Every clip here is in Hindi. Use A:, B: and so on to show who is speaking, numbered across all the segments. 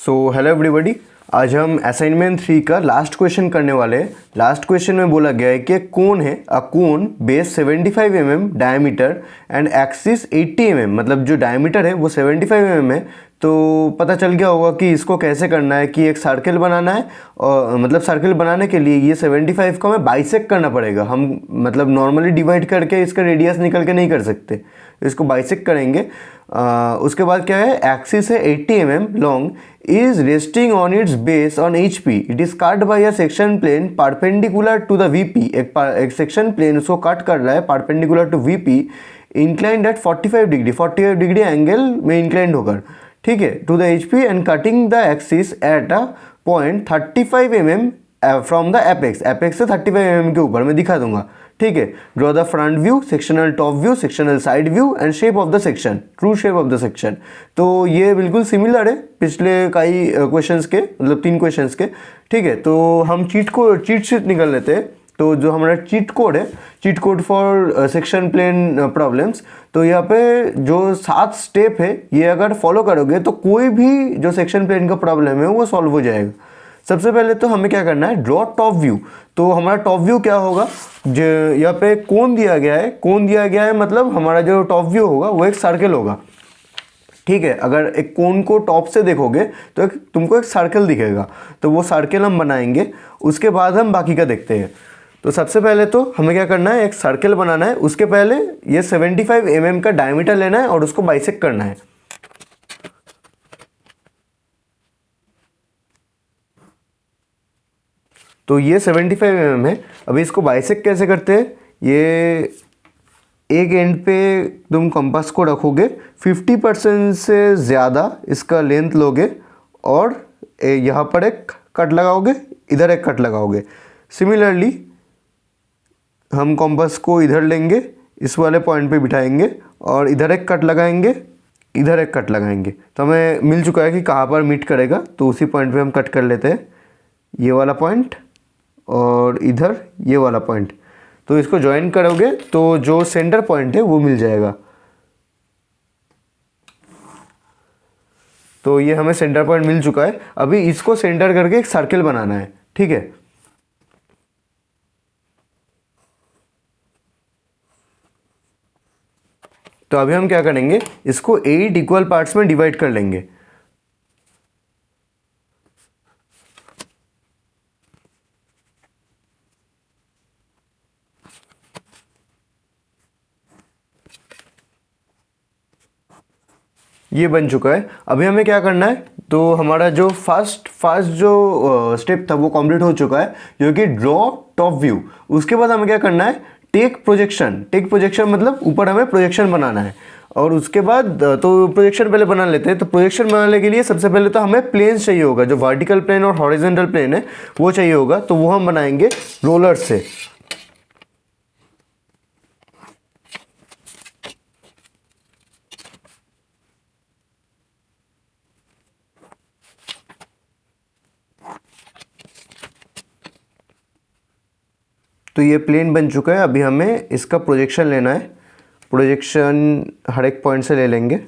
A: सो हेलो एवरीबॉडी, आज हम असाइनमेंट 3 का लास्ट क्वेश्चन करने वाले हैं। लास्ट क्वेश्चन में बोला गया है कि एक कोन है, a cone base 75 mm diameter and axis 80 mm, मतलब जो डायमीटर है वो 75 mm है। तो पता चल गया होगा कि इसको कैसे करना है कि एक सर्कल बनाना है, और मतलब सर्कल बनाने के लिए ये 75 को हमें बाइसेक्ट करना पड़ेगा। हम मतलब नॉर्मली डिवाइड करके इसका रेडियस निकल के नहीं कर सकते, इसको बाइसेक्ट करेंगे। उसके बाद क्या है, एक्सिस है 80 mm long, is resting on its base on HP. It is cut by a section plane perpendicular to the VP. एक सेक्शन प्लेन उसको कट कर रहा है perpendicular to VP, inclined at 45 degree, 45 degree angle में इंक्लाइंड होकर, ठीक है, to the HP and cutting the axis at a point 35 mm from the apex. Apex से 35 mm के ऊपर मैं दिखा दूंगा, ठीक है। Draw the front view, sectional top view, sectional side view and shape of the section, true shape of the section. तो ये बिल्कुल सिमिलर है पिछले कई क्वेश्चंस के, मतलब 3 क्वेश्चंस के, ठीक है। तो हम चीट शीट निकाल लेते हैं। तो जो हमारा चीट कोड है, cheat code for section plane problems, तो यहाँ पे जो 7 स्टेप है ये अगर फॉलो करोगे तो कोई भी जो सेक्शन प्लेन का प्रॉब्लम है वो सॉल्व हो जाएगा। सबसे पहले तो हमें क्या करना है, ड्रॉ टॉप व्यू। तो हमारा टॉप व्यू क्या होगा, जो यहाँ पे कोन दिया गया है, कोन दिया गया है मतलब हमारा जो टॉप व्यू होगा वो एक सर्कल होगा, ठीक है। अगर एक कोन को टॉप से देखोगे तो तुमको एक सर्कल दिखेगा, तो वो सर्कल हम बनाएंगे, उसके बाद हम बाकी का देखते हैं। तो सबसे पहले तो हमें क्या करना है, एक सर्कल बनाना है। उसके पहले ये 75 mm का डायमीटर लेना है और उसको बाइसेक्ट करना है। तो ये 75 mm है। अभी इसको बाइसेक्ट कैसे करते हैं, ये एक एंड पे तुम कंपास को रखोगे, 50% से ज़्यादा इसका लेंथ लोगे और यहाँ पर एक कट लगाओगे, इधर एक कट लगाओगे। सिमिलरली हम कंपास को इधर लेंगे, इस वाले पॉइंट पे बिठाएंगे और इधर एक कट लगाएंगे, इधर एक कट लगाएंगे। तो हमें मिल चुका है कि कहाँ पर मीट करेगा, तो उसी पॉइंट पे हम कट कर लेते हैं, ये वाला पॉइंट और इधर ये वाला पॉइंट। तो इसको ज्वाइन करोगे तो जो सेंटर पॉइंट है वो मिल जाएगा। तो ये हमें सेंटर पॉइंट मिल चुका है। अभी इसको सेंटर करके एक सर्कल बनाना है, ठीक है। तो अभी हम क्या करेंगे, इसको 8 इक्वल पार्ट्स में डिवाइड कर लेंगे। ये बन चुका है। अभी हमें क्या करना है, तो हमारा जो फर्स्ट जो स्टेप था वो कंप्लीट हो चुका है, जो कि ड्रॉ टॉप व्यू। उसके बाद हमें क्या करना है, टेक प्रोजेक्शन। टेक प्रोजेक्शन मतलब ऊपर हमें प्रोजेक्शन बनाना है। और उसके बाद तो प्रोजेक्शन पहले बना लेते हैं। तो प्रोजेक्शन बनाने के लिए सबसे पहले तो हमें प्लेन्स चाहिए होगा, जो वर्टिकल प्लेन और हॉरिजॉन्टल प्लेन है वो चाहिए होगा। तो वो हम बनाएंगे रोलर से। तो ये प्लेन बन चुका है। अभी हमें इसका प्रोजेक्शन लेना है। प्रोजेक्शन हर एक पॉइंट से ले लेंगे।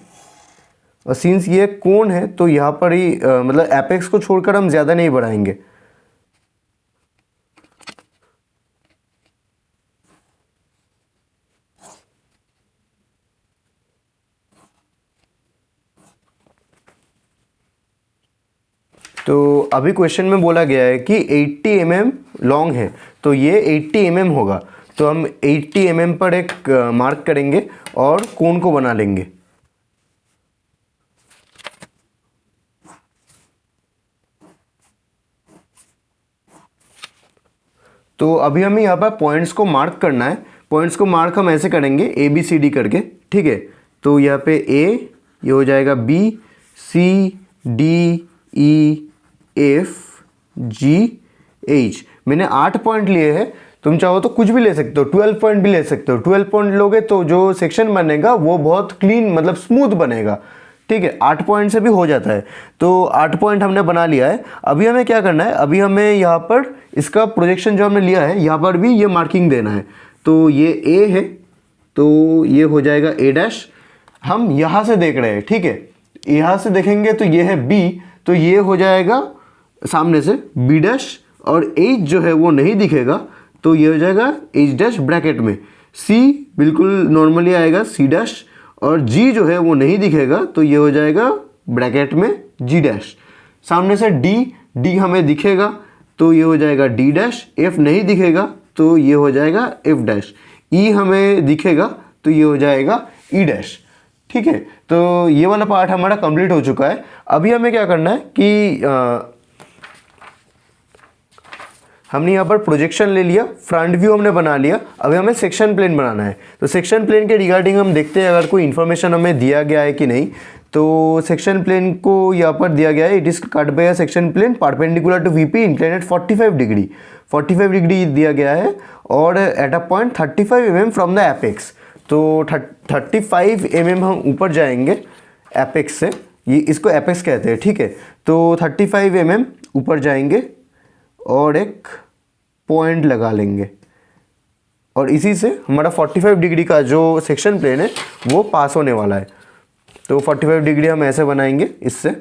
A: और सिंस ये कोन है तो यहाँ पर ही मतलब एपेक्स को छोड़कर हम ज़्यादा नहीं बढ़ाएंगे। तो अभी क्वेश्चन में बोला गया है कि 80 mm लॉन्ग है, तो ये 80 mm होगा। तो हम 80 mm पर एक मार्क करेंगे और कोन को बना लेंगे। तो अभी हमें यहाँ पर पॉइंट्स को मार्क करना है। पॉइंट्स को मार्क हम ऐसे करेंगे ABCD करके, ठीक है। तो यहाँ पे A, ये हो जाएगा B, C, D, E, F, G, H। मैंने 8 पॉइंट लिए हैं। तुम चाहो तो कुछ भी ले सकते हो, 12 पॉइंट भी ले सकते हो। 12 पॉइंट लोगे तो जो सेक्शन बनेगा वो बहुत क्लीन, मतलब स्मूथ बनेगा, ठीक है। 8 पॉइंट से भी हो जाता है। तो 8 पॉइंट हमने बना लिया है। अभी हमें क्या करना है, अभी हमें यहाँ पर इसका प्रोजेक्शन जो हमने लिया है यहाँ पर भी ये मार्किंग देना है। तो ये A है, तो ये हो जाएगा A'। हम यहाँ से देख रहे हैं, ठीक है। यहाँ से देखेंगे तो ये है B, तो ये हो जाएगा सामने से बी डैश, और एच जो है वो नहीं दिखेगा तो ये हो जाएगा एच डैश ब्रैकेट में, सी बिल्कुल नॉर्मली आएगा सी डैश, और जी जो है वो नहीं दिखेगा तो ये हो जाएगा ब्रैकेट में जी डैश। सामने से डी हमें दिखेगा तो ये हो जाएगा डी डैश, एफ नहीं दिखेगा तो ये हो जाएगा एफ डैश, ई हमें दिखेगा तो ये हो जाएगा ई डैश। ठीक है, तो ये वाला पार्ट हमारा कंप्लीट हो चुका है। अभी हमें क्या करना है कि हमने यहाँ पर प्रोजेक्शन ले लिया, फ्रंट व्यू हमने बना लिया, अभी हमें सेक्शन प्लेन बनाना है। तो सेक्शन प्लेन के रिगार्डिंग हम देखते हैं अगर कोई इन्फॉर्मेशन हमें दिया गया है कि नहीं। तो सेक्शन प्लेन को यहाँ पर दिया गया है, it is cut by a section plane perpendicular to VP inclined at 45 degree, 45 degree दिया गया है, और at a point 35 mm from the apex. तो 35 mm हम ऊपर जाएंगे एपेक्स से, ये इसको एपेक्स कहते हैं। ठीक है, तो 35 mm ऊपर जाएंगे और एक पॉइंट लगा लेंगे, और इसी से हमारा 45 डिग्री का जो सेक्शन प्लेन है वो पास होने वाला है। तो 45 डिग्री हम ऐसे बनाएंगे इससे,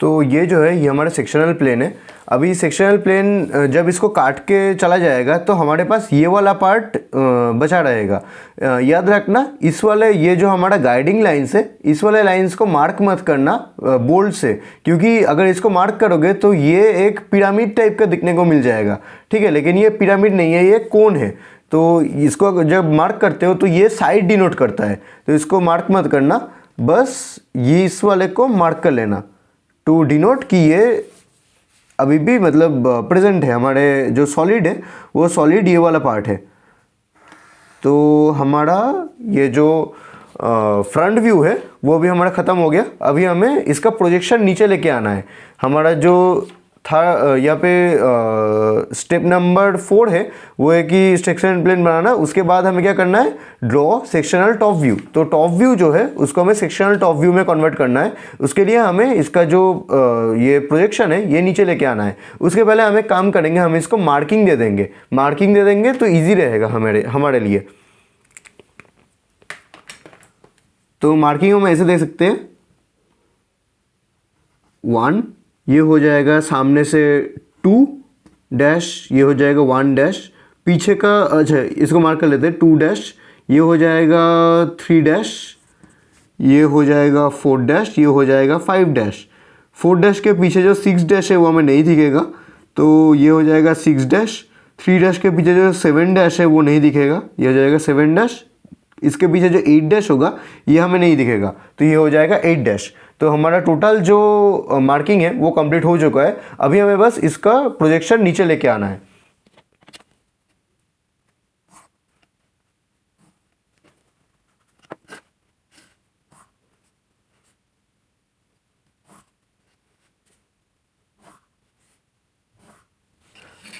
A: तो ये जो है ये हमारा सेक्शनल प्लेन है। अभी सेक्शनल प्लेन जब इसको काट के चला जाएगा तो हमारे पास ये वाला पार्ट बचा रहेगा। याद रखना इस वाले ये जो हमारा गाइडिंग लाइन्स है, इस वाले लाइन्स को मार्क मत करना बोल्ड से, क्योंकि अगर इसको मार्क करोगे तो ये एक पिरामिड टाइप का दिखने को मिल जाएगा। ठीक है, लेकिन ये पिरामिड नहीं है, ये कोन है। तो इसको जब मार्क करते हो तो ये साइड डिनोट करता है, तो इसको मार्क मत करना, बस ये इस वाले को मार्क कर लेना टू डिनोट कि ये अभी भी मतलब प्रेजेंट है, हमारे जो सॉलिड है वो सॉलिड ये वाला पार्ट है। तो हमारा ये जो फ्रंट व्यू है वो भी हमारा ख़त्म हो गया। अभी हमें इसका प्रोजेक्शन नीचे लेके आना है। हमारा जो था यहाँ पे स्टेप नंबर 4 है वो है कि सेक्शन प्लेन बनाना। उसके बाद हमें क्या करना है, ड्रॉ सेक्शनल टॉप व्यू। तो टॉप व्यू जो है उसको हमें सेक्शनल टॉप व्यू में कन्वर्ट करना है। उसके लिए हमें इसका जो ये प्रोजेक्शन है ये नीचे लेके आना है। उसके पहले हमें काम करेंगे, हम इसको मार्किंग दे देंगे। मार्किंग दे देंगे तो ईजी रहेगा हमारे लिए। तो मार्किंग हम ऐसे दे सकते हैं, 1 ये हो जाएगा, सामने से 2 डैश ये हो जाएगा 1 डैश, पीछे का अच्छा इसको मार्क कर लेते हैं 2 डैश, ये हो जाएगा 3 डैश, ये हो जाएगा 4 डैश, ये हो जाएगा 5 डैश। 4 डैश के पीछे जो 6 डैश है वो हमें नहीं दिखेगा, तो ये हो जाएगा 6 डैश। 3 डैश के पीछे जो 7 डैश है वो नहीं दिखेगा, ये हो जाएगा 7 डैश। इसके पीछे जो 8 डैश होगा ये हमें नहीं दिखेगा, तो ये हो जाएगा 8 डैश। तो हमारा टोटल जो मार्किंग है वो कंप्लीट हो चुका है। अभी हमें बस इसका प्रोजेक्शन नीचे लेके आना है।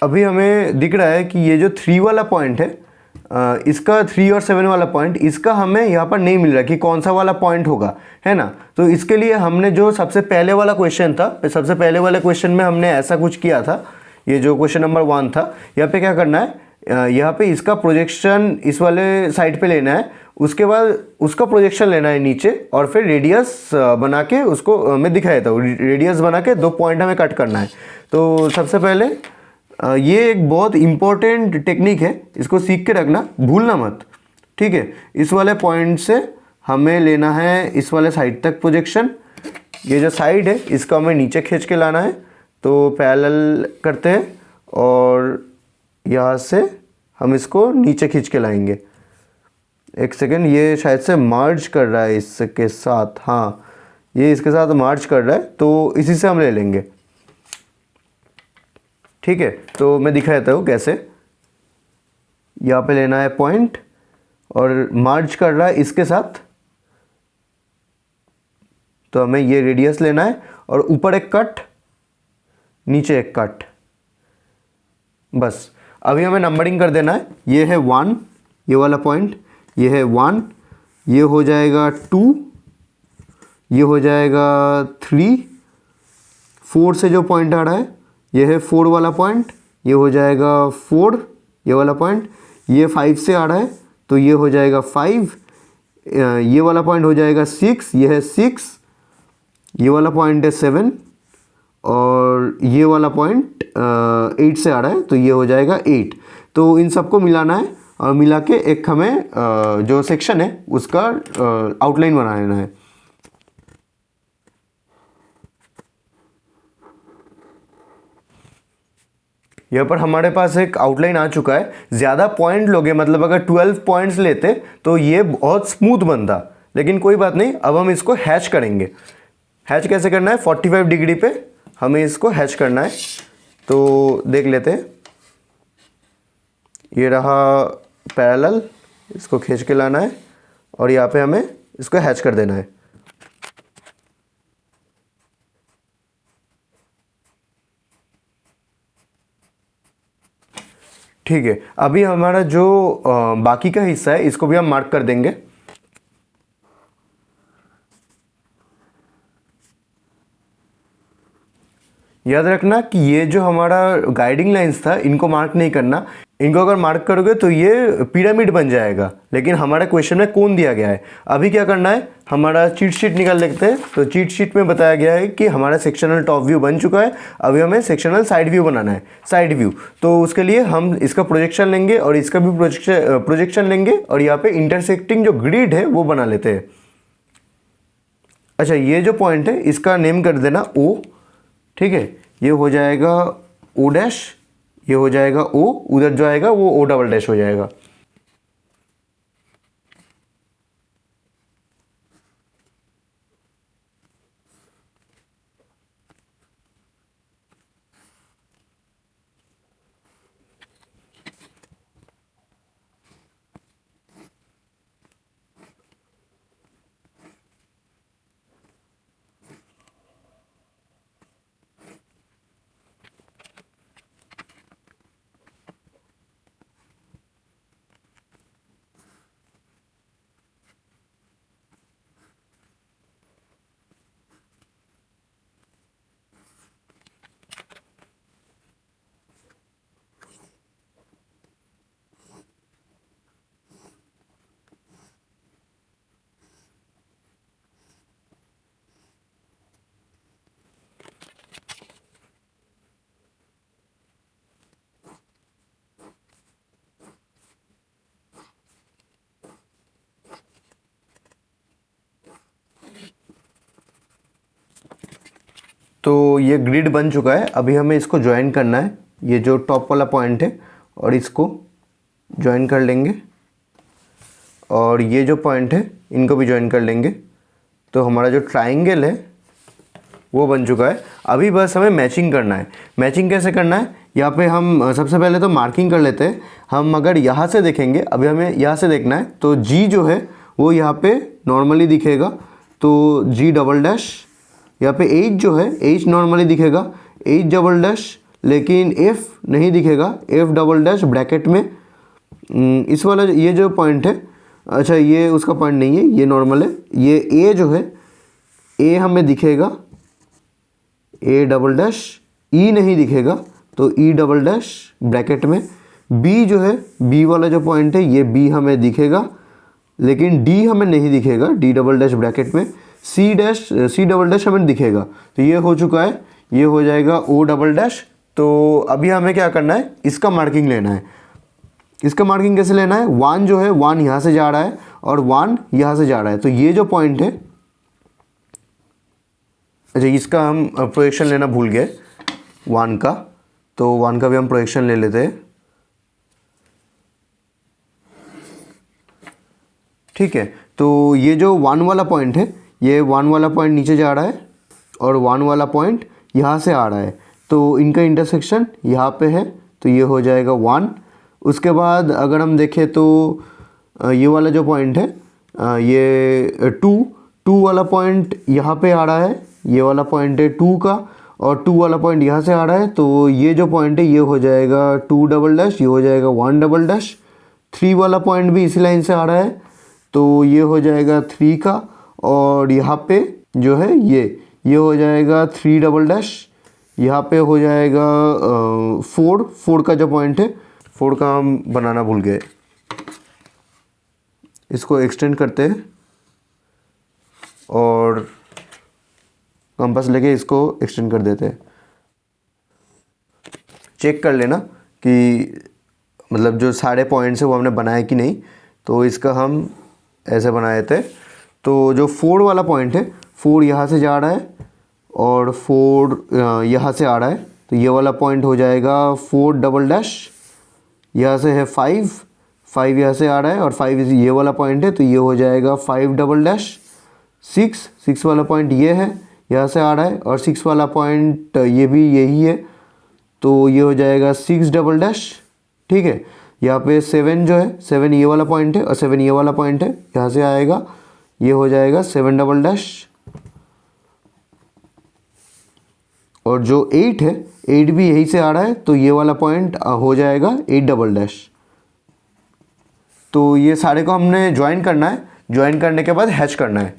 A: अभी हमें दिख रहा है कि ये जो 3 वाला पॉइंट है, इसका 3 और 7 वाला पॉइंट, इसका हमें यहाँ पर नहीं मिल रहा कि कौन सा वाला पॉइंट होगा, है ना। तो इसके लिए हमने जो सबसे पहले वाला क्वेश्चन था, सबसे पहले वाले क्वेश्चन में हमने ऐसा कुछ किया था। ये जो क्वेश्चन नंबर 1 था, यहाँ पे क्या करना है, यहाँ पे इसका प्रोजेक्शन इस वाले साइड पे लेना है। उसके बाद उसका प्रोजेक्शन लेना है नीचे, और फिर रेडियस बना के उसको मैं दिखा देता हूँ। रेडियस बना के 2 पॉइंट हमें कट करना है। तो सबसे पहले ये एक बहुत इम्पोर्टेंट टेक्निक है, इसको सीख के रखना, भूलना मत। ठीक है, इस वाले पॉइंट से हमें लेना है इस वाले साइड तक प्रोजेक्शन। ये जो साइड है इसको हमें नीचे खींच के लाना है। तो पैरेलल करते हैं और यहाँ से हम इसको नीचे खींच के लाएंगे। एक सेकेंड, ये शायद से मार्ज कर रहा है इसके साथ, हाँ ये इसके साथ मार्ज कर रहा है, तो इसी से हम ले लेंगे। ठीक है, तो मैं दिखा देता हूँ कैसे। यहाँ पे लेना है पॉइंट और मार्ज कर रहा है इसके साथ, तो हमें ये रेडियस लेना है और ऊपर एक कट, नीचे एक कट, बस। अभी हमें नंबरिंग कर देना है। ये है 1, ये वाला पॉइंट, ये है 1, ये हो जाएगा 2, ये हो जाएगा 3, 4 से जो पॉइंट आ रहा है ये है 4 वाला पॉइंट, ये हो जाएगा 4, ये वाला पॉइंट, ये 5 से आ रहा है तो ये हो जाएगा 5, ये वाला पॉइंट हो जाएगा 6, ये है 6, ये वाला पॉइंट है 7 और ये वाला पॉइंट 8 से आ रहा है तो ये हो जाएगा 8। तो इन सबको मिलाना है और मिला के एक हमें जो सेक्शन है उसका आउटलाइन बना लेना है। यहाँ पर हमारे पास एक आउटलाइन आ चुका है। ज़्यादा पॉइंट लोगे, मतलब अगर 12 पॉइंट्स लेते तो ये बहुत स्मूथ बनता, लेकिन कोई बात नहीं, अब हम इसको हैच करेंगे। हैच कैसे करना है, 45 डिग्री पे हमें इसको हैच करना है। तो देख लेते हैं, ये रहा पैरेलल, इसको खींच के लाना है और यहाँ पे हमें इसको हैच कर देना है। ठीक है, अभी हमारा जो बाकी का हिस्सा है इसको भी हम मार्क कर देंगे। याद रखना कि ये जो हमारा गाइडिंग लाइंस था इनको मार्क नहीं करना, इनको अगर मार्क करोगे तो ये पिरामिड बन जाएगा, लेकिन हमारे क्वेश्चन में कोन दिया गया है। अभी क्या करना है, हमारा चीट शीट निकाल लेते हैं। तो चीट शीट में बताया गया है कि हमारा सेक्शनल टॉप व्यू बन चुका है, अभी हमें सेक्शनल साइड व्यू बनाना है, साइड व्यू। तो उसके लिए हम इसका प्रोजेक्शन लेंगे और इसका भी प्रोजेक्शन लेंगे और यहाँ पे इंटरसेक्टिंग जो ग्रिड है वो बना लेते हैं। अच्छा, ये जो पॉइंट है इसका नेम कर देना O, ठीक है, ये हो जाएगा O डैश, ये हो जाएगा O, उधर जो आएगा वो O डबल डैश हो जाएगा। तो ये ग्रिड बन चुका है, अभी हमें इसको ज्वाइन करना है, ये जो टॉप वाला पॉइंट है और इसको ज्वाइन कर लेंगे और ये जो पॉइंट है इनको भी ज्वाइन कर लेंगे। तो हमारा जो ट्राइंगल है वो बन चुका है। अभी बस हमें मैचिंग करना है। मैचिंग कैसे करना है, यहाँ पे हम सबसे पहले तो मार्किंग कर लेते हैं। हम अगर यहाँ से देखेंगे, अभी हमें यहाँ से देखना है, तो जी जो है वो यहाँ पे नॉर्मली दिखेगा, तो जी डबल डैश। यहाँ पे एच जो है, एच नॉर्मली दिखेगा, एच डबल डैश, लेकिन एफ नहीं दिखेगा, एफ डबल डैश ब्रैकेट में। इस वाला ये जो पॉइंट है, अच्छा ये उसका पॉइंट नहीं है, ये नॉर्मल है। ये ए जो है, ए हमें दिखेगा, ए डबल डैश, ई नहीं दिखेगा तो ई डबल डैश ब्रैकेट में। बी जो है, बी वाला जो पॉइंट है ये बी हमें दिखेगा, लेकिन डी हमें नहीं दिखेगा, डी डबल डैश ब्रैकेट में। C dash, C double dash हमें दिखेगा। तो ये हो चुका है, ये हो जाएगा ओ डबल डैश। तो अभी हमें क्या करना है, इसका मार्किंग लेना है। इसका मार्किंग कैसे लेना है, 1 जो है 1 यहाँ से जा रहा है और 1 यहाँ से जा रहा है, तो ये जो पॉइंट है, अच्छा इसका हम प्रोजेक्शन लेना भूल गए 1 का, तो 1 का भी हम प्रोजेक्शन ले लेते हैं। ठीक है, तो ये जो 1 वाला पॉइंट है, ये 1 वाला पॉइंट नीचे जा रहा है और 1 वाला पॉइंट यहाँ से आ रहा है, तो इनका इंटरसेक्शन यहाँ पे है, तो ये हो जाएगा 1। उसके बाद अगर हम देखें तो ये वाला जो पॉइंट है, ये 2 वाला पॉइंट यहाँ पे आ रहा है, ये वाला पॉइंट है 2 का, और 2 वाला पॉइंट यहाँ से आ रहा है, तो ये जो पॉइंट है ये हो जाएगा 2 डबल डैश, ये हो जाएगा 1 डबल डैश। 3 वाला पॉइंट भी इसी लाइन से आ रहा है, तो ये हो जाएगा 3 का, और यहाँ पे जो है ये हो जाएगा 3 डबल डैश, यहाँ पे हो जाएगा 4 का जो पॉइंट है, 4 का हम बनाना भूल गए, इसको एक्सटेंड करते हैं और कंपास लेके इसको एक्सटेंड कर देते हैं। चेक कर लेना कि मतलब जो सारे पॉइंट्स है वो हमने बनाए कि नहीं। तो इसका हम ऐसे बनाए थे। तो जो 4 वाला पॉइंट है, 4 यहाँ से जा रहा है और 4 यहाँ से आ रहा है, तो ये वाला पॉइंट हो जाएगा 4 डबल डैश। यहाँ से है 5 यहाँ से आ रहा है और 5 ये वाला पॉइंट है, तो ये हो जाएगा 5 डबल डैश। 6 वाला पॉइंट ये है, यहाँ से आ रहा है, और 6 वाला पॉइंट ये भी यही है, तो ये हो जाएगा 6 डबल डैश। ठीक है, यहाँ पे 7 जो है, 7 ये वाला पॉइंट है और 7 ये वाला पॉइंट है, यहाँ से आएगा, ये हो जाएगा 7 डबल डैश। और जो 8 है, 8 भी यहीं से आ रहा है, तो ये वाला पॉइंट हो जाएगा 8 डबल डैश। तो ये सारे को हमने ज्वाइन करना है। ज्वाइन करने के बाद हैच करना है।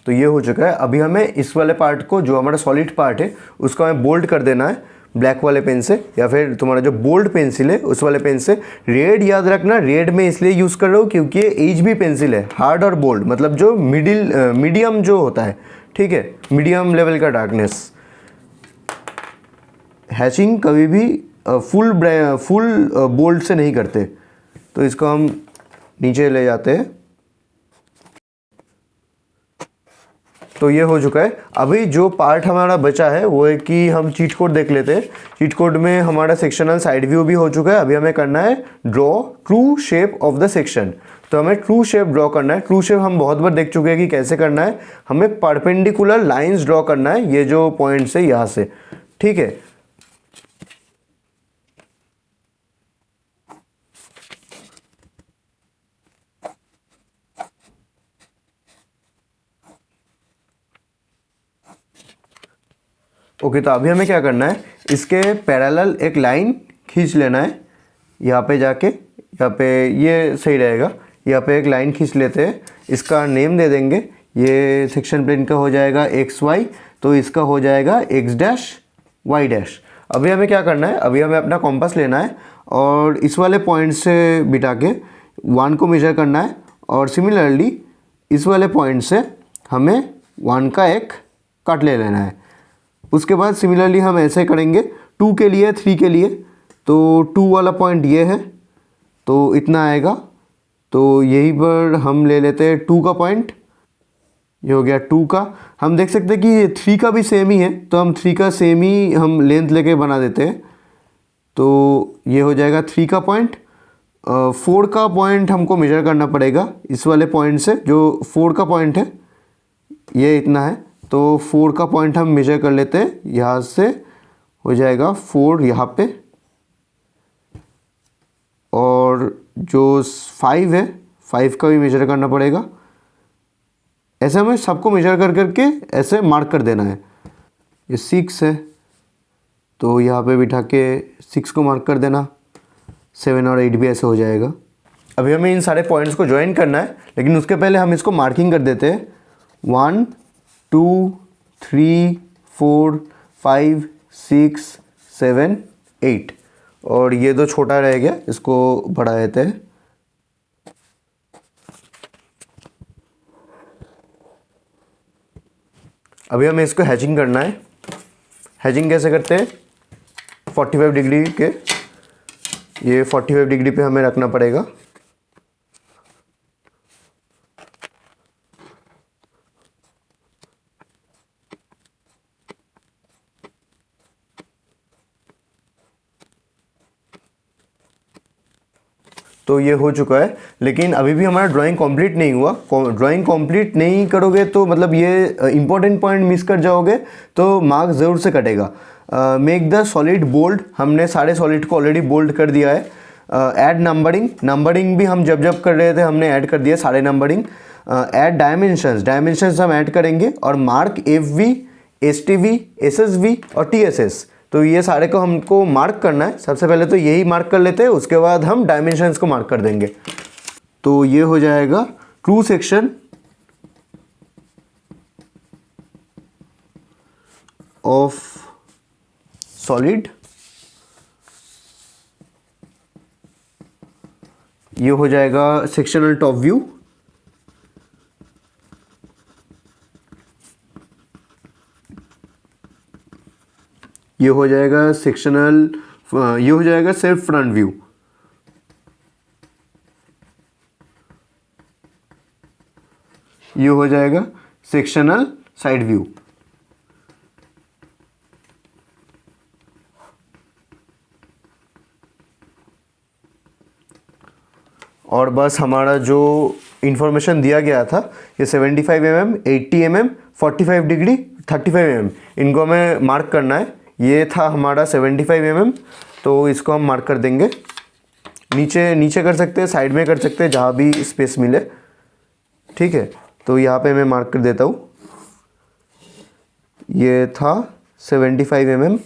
A: तो ये हो चुका है। अभी हमें इस वाले पार्ट को, जो हमारा सॉलिड पार्ट है, उसको हमें बोल्ड कर देना है ब्लैक वाले पेन से, या फिर तुम्हारा जो बोल्ड पेंसिल है उस वाले पेन से। रेड याद रखना, रेड में इसलिए यूज़ कर रहा हूँ क्योंकि ये HB पेंसिल है, हार्ड और बोल्ड, मतलब जो मीडियम जो होता है, ठीक है, मीडियम लेवल का डार्कनेस। हैचिंग कभी भी फुल बोल्ड से नहीं करते। तो इसको हम नीचे ले जाते हैं। तो ये हो चुका है। अभी जो पार्ट हमारा बचा है वो है कि हम चीट कोड देख लेते हैं। चीट कोड में हमारा सेक्शनल साइड व्यू भी हो चुका है। अभी हमें करना है draw true shape of the section. तो हमें ट्रू शेप ड्रॉ करना है। ट्रू शेप हम बहुत बार देख चुके हैं कि कैसे करना है। हमें परपेंडिकुलर लाइंस ड्रॉ करना है, ये जो पॉइंट्स है यहाँ से, ठीक है। ओके, तो अभी हमें क्या करना है, इसके पैरेलल एक लाइन खींच लेना है। यहाँ पे जाके, यहाँ पे ये सही रहेगा, यहाँ पे एक लाइन खींच लेते हैं। इसका नेम दे देंगे, ये सेक्शन प्लेन का हो जाएगा XY, तो इसका हो जाएगा X डैश Y डैश। अभी हमें क्या करना है, अभी हमें अपना कॉम्पास लेना है और इस वाले पॉइंट से बिठा के 1 को मेजर करना है, और सिमिलरली इस वाले पॉइंट से हमें 1 का एक कट ले लेना है। उसके बाद सिमिलरली हम ऐसे करेंगे 2 के लिए, 3 के लिए। तो 2 वाला पॉइंट ये है, तो इतना आएगा। तो यहीं पर हम ले लेते हैं 2 का पॉइंट, ये हो गया 2 का। हम देख सकते हैं कि 3 का भी सेम ही है, तो हम 3 का सेम ही हम लेंथ लेके बना देते हैं। तो ये हो जाएगा 3 का पॉइंट। 4 का पॉइंट हमको मेजर करना पड़ेगा इस वाले पॉइंट से। जो 4 का पॉइंट है ये इतना है, तो 4 का पॉइंट हम मेजर कर लेते हैं। यहाँ से हो जाएगा 4 यहाँ पे, और जो 5 है, 5 का भी मेजर करना पड़ेगा। ऐसे हमें सबको मेजर कर करके ऐसे मार्क कर देना है। ये 6 है, तो यहाँ पे बिठा के 6 को मार्क कर देना। 7 और 8 भी ऐसे हो जाएगा। अभी हमें इन सारे पॉइंट्स को ज्वाइन करना है, लेकिन उसके पहले हम इसको मार्किंग कर देते हैं। 1 2 3 4 5 6 7 8, और ये 2 छोटा रह गया, इसको बढ़ा देते हैं। अभी हमें इसको हैचिंग करना है। हैचिंग कैसे करते हैं, 45 डिग्री के, ये 45 डिग्री पे हमें रखना पड़ेगा। तो ये हो चुका है, लेकिन अभी भी हमारा ड्राइंग कंप्लीट नहीं हुआ। ड्राइंग कंप्लीट नहीं करोगे तो मतलब ये इंपॉर्टेंट पॉइंट मिस कर जाओगे, तो मार्क्स ज़रूर से कटेगा। मेक द सॉलिड बोल्ड, हमने सारे सॉलिड को ऑलरेडी बोल्ड कर दिया है। ऐड नंबरिंग, नंबरिंग भी हम जब जब कर रहे थे हमने ऐड कर दिया सारे नंबरिंग। ऐड डायमेंशंस, डायमेंशंस हम ऐड करेंगे। और मार्क FV, STV, SSV और TSS, तो ये सारे को हमको मार्क करना है। सबसे पहले तो यही मार्क कर लेते हैं, उसके बाद हम डायमेंशंस को मार्क कर देंगे। तो ये हो जाएगा ट्रू सेक्शन ऑफ सॉलिड, ये हो जाएगा सेक्शनल टॉप व्यू, ये हो जाएगा सेक्शनल, ये हो जाएगा सिर्फ फ्रंट व्यू, ये हो जाएगा सेक्शनल साइड व्यू। और बस हमारा जो इंफॉर्मेशन दिया गया था ये 75 mm, 80 mm, 45 डिग्री, 35 mm, इनको हमें मार्क करना है। ये था हमारा 75 mm, तो इसको हम मार्क कर देंगे। नीचे नीचे कर सकते हैं, साइड में कर सकते हैं, जहाँ भी स्पेस मिले। ठीक है, तो यहाँ पे मैं मार्क कर देता हूँ। ये था 75 mm,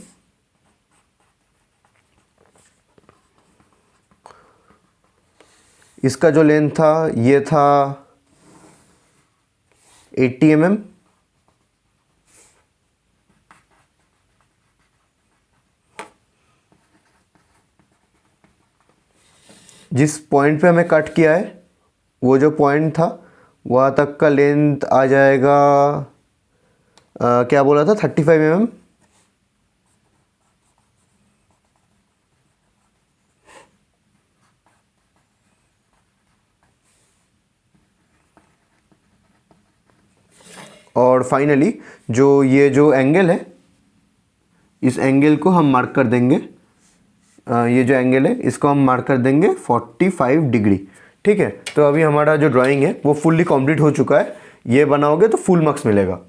A: इसका जो लेंथ था ये था 80 mm, जिस पॉइंट पे हमें कट किया है वो जो पॉइंट था वहाँ तक का लेंथ आ जाएगा, क्या बोला था, 35 mm। और फाइनली ये जो एंगल है, इस एंगल को हम मार्क कर देंगे। ये जो एंगल है इसको हम मार्क कर देंगे 45 डिग्री। ठीक है, तो अभी हमारा जो ड्राइंग है वो फुल्ली कंप्लीट हो चुका है। ये बनाओगे तो फुल मार्क्स मिलेगा।